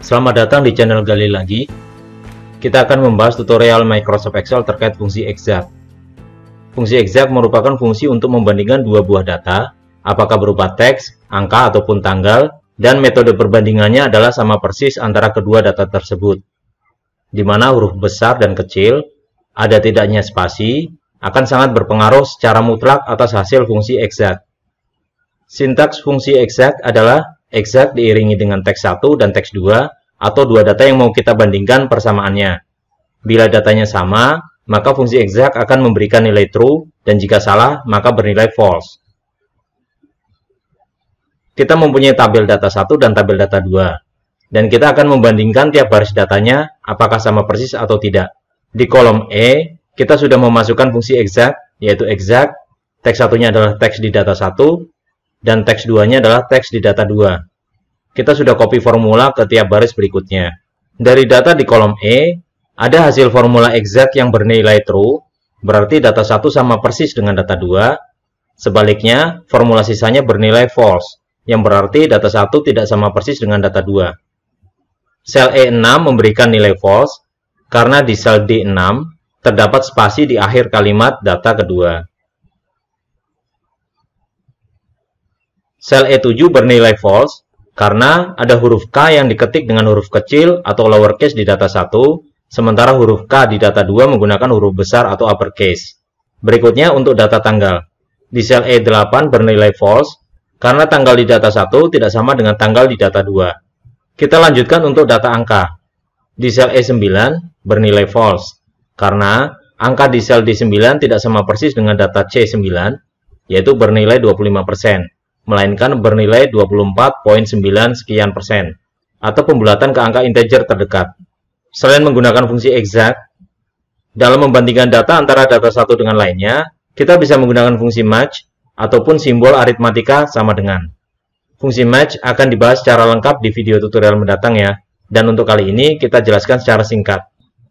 Selamat datang di channel Gali Lagi. Kita akan membahas tutorial Microsoft Excel terkait fungsi exact. Fungsi exact merupakan fungsi untuk membandingkan dua buah data, apakah berupa teks, angka, ataupun tanggal, dan metode perbandingannya adalah sama persis antara kedua data tersebut, di mana huruf besar dan kecil, ada tidaknya spasi, akan sangat berpengaruh secara mutlak atas hasil fungsi exact. Sintaks fungsi exact adalah exact diiringi dengan teks 1 dan teks 2, atau dua data yang mau kita bandingkan persamaannya. Bila datanya sama, maka fungsi exact akan memberikan nilai true, dan jika salah, maka bernilai false. Kita mempunyai tabel data 1 dan tabel data 2, dan kita akan membandingkan tiap baris datanya apakah sama persis atau tidak. Di kolom E, kita sudah memasukkan fungsi exact, yaitu exact, teks 1-nya adalah teks di data 1, dan teks 2-nya adalah teks di data 2. Kita sudah copy formula ke tiap baris berikutnya. Dari data di kolom E, ada hasil formula exact yang bernilai true, berarti data 1 sama persis dengan data 2. Sebaliknya, formula sisanya bernilai false, yang berarti data 1 tidak sama persis dengan data 2. Sel E6 memberikan nilai false, karena di sel D6 terdapat spasi di akhir kalimat data kedua. Sel E7 bernilai false, karena ada huruf K yang diketik dengan huruf kecil atau lowercase di data 1, sementara huruf K di data 2 menggunakan huruf besar atau uppercase. Berikutnya untuk data tanggal. Di sel E8 bernilai false, karena tanggal di data 1 tidak sama dengan tanggal di data 2. Kita lanjutkan untuk data angka. Di sel E9 bernilai false, karena angka di sel D9 tidak sama persis dengan data C9, yaitu bernilai 25%. Melainkan bernilai 24,9 sekian persen, atau pembulatan ke angka integer terdekat. Selain menggunakan fungsi exact, dalam membandingkan data antara data satu dengan lainnya, kita bisa menggunakan fungsi match, ataupun simbol aritmatika sama dengan. Fungsi match akan dibahas secara lengkap di video tutorial mendatang ya, dan untuk kali ini kita jelaskan secara singkat.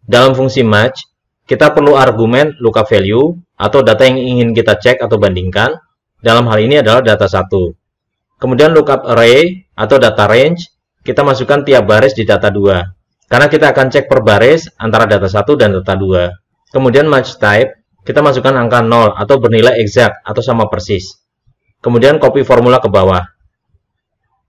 Dalam fungsi match, kita perlu argumen lookup value, atau data yang ingin kita cek atau bandingkan. Dalam hal ini adalah data 1. Kemudian lookup array atau data range, kita masukkan tiap baris di data 2. Karena kita akan cek per baris antara data 1 dan data 2. Kemudian match type, kita masukkan angka 0 atau bernilai exact atau sama persis. Kemudian copy formula ke bawah.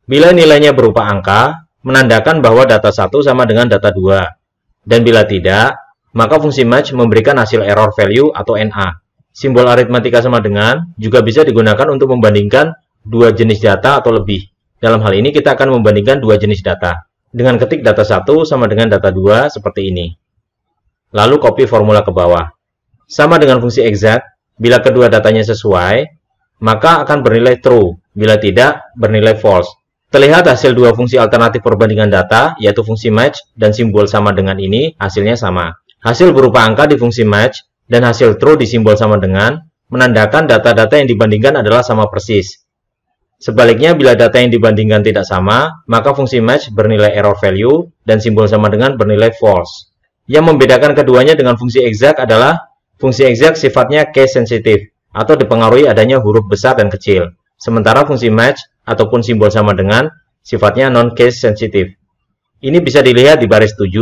Bila nilainya berupa angka, menandakan bahwa data 1 sama dengan data 2. Dan bila tidak, maka fungsi match memberikan hasil error value atau NA. Simbol aritmatika sama dengan juga bisa digunakan untuk membandingkan dua jenis data atau lebih. Dalam hal ini kita akan membandingkan dua jenis data. Dengan ketik data 1 sama dengan data 2 seperti ini. Lalu copy formula ke bawah. Sama dengan fungsi exact, bila kedua datanya sesuai, maka akan bernilai true. Bila tidak, bernilai false. Terlihat hasil dua fungsi alternatif perbandingan data, yaitu fungsi match dan simbol sama dengan ini, hasilnya sama. Hasil berupa angka di fungsi match, dan hasil true di simbol sama dengan, menandakan data-data yang dibandingkan adalah sama persis. Sebaliknya, bila data yang dibandingkan tidak sama, maka fungsi match bernilai error value, dan simbol sama dengan bernilai false. Yang membedakan keduanya dengan fungsi exact adalah, fungsi exact sifatnya case sensitive, atau dipengaruhi adanya huruf besar dan kecil. Sementara fungsi match, ataupun simbol sama dengan, sifatnya non-case sensitive. Ini bisa dilihat di baris 7,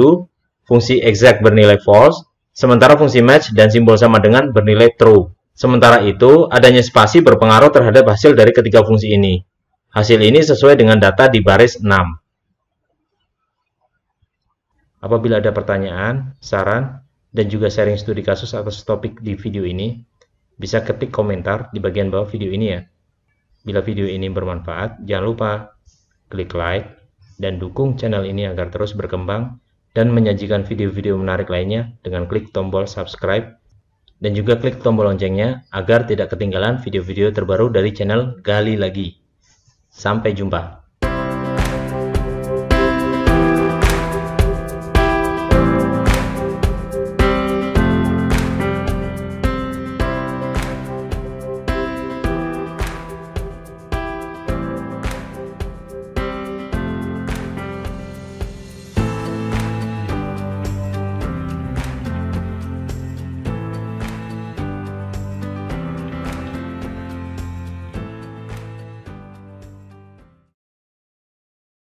fungsi exact bernilai false, sementara fungsi match dan simbol sama dengan bernilai true. Sementara itu, adanya spasi berpengaruh terhadap hasil dari ketiga fungsi ini. Hasil ini sesuai dengan data di baris 6. Apabila ada pertanyaan, saran, dan juga sharing studi kasus atas topik di video ini, bisa ketik komentar di bagian bawah video ini ya. Bila video ini bermanfaat, jangan lupa klik like dan dukung channel ini agar terus berkembang dan menyajikan video-video menarik lainnya dengan klik tombol subscribe dan juga klik tombol loncengnya agar tidak ketinggalan video-video terbaru dari channel Gali Lagi. Sampai jumpa.